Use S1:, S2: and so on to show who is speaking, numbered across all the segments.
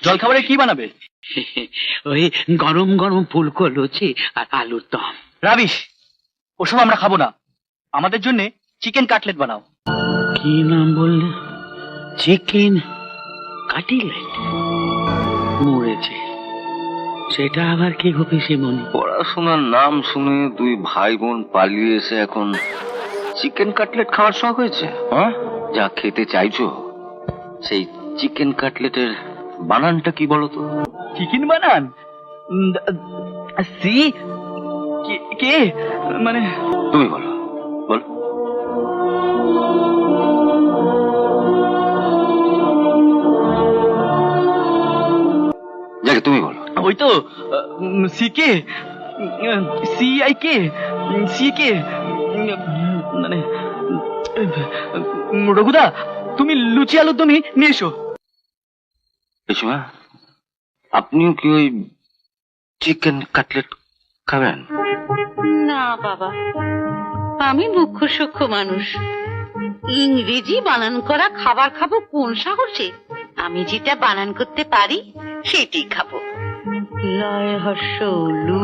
S1: জলখাবারে কি বানাবে?
S2: ওই গরম গরম ফুলকো লুচি আর আলুর দম।
S1: রাবিশ, ওসব আমরা খাবো না। আমাদের জন্য চিকেন কাটলেট বানাও।
S2: কি নাম বললে? Chicken cutlet? মরেছে। সেটা আবার কি গো পিসিমণি?
S3: পড়াশোনার নাম শুনে দুই ভাই বোন পালিয়ে এসে এখন চিকেন কাটলেট খাওয়ার শখ হয়েছে? হ্যাঁ, যা খেতে চাইছো সেই চিকেন কাটলেটের বানানটা কি বলো তো?
S1: চিকেন বানান? সি কে মানে?
S3: তুমি বলো, বলো। যাকে তুমি বলো।
S1: ওই তো সিকে, CIK, সিকে মানে। রঘুদা, তুমি লুচি আলুর দমই নিয়ে এসো।
S3: পিসিমা, আপনিও কি ওই চিকেন কাটলেট খাবেন?
S4: না বাবা, আমি মুখ্য সূক্ষ্ম মানুষ। ইংরেজি বানান করা খাবার খাবো কোন সাহসে? আমি যেটা বানান করতে পারি সেটাই খাবো। লয় হর্ষ লু,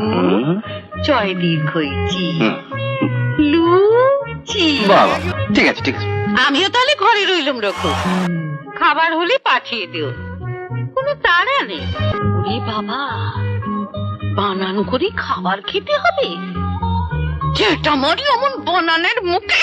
S4: চয় দীর্ঘই চি, লুচি।
S3: বাবা, ঠিক আছে ঠিক আছে।
S4: আমিও তাহলে ঘরে রইলাম, রকম খাবার হলে পাঠিয়ে দিও, কোনো তাড়া নেই। ওরে বাবা, বানান করে খাবার খেতে হবে? যেটা মরি অমন বানানের মুখে।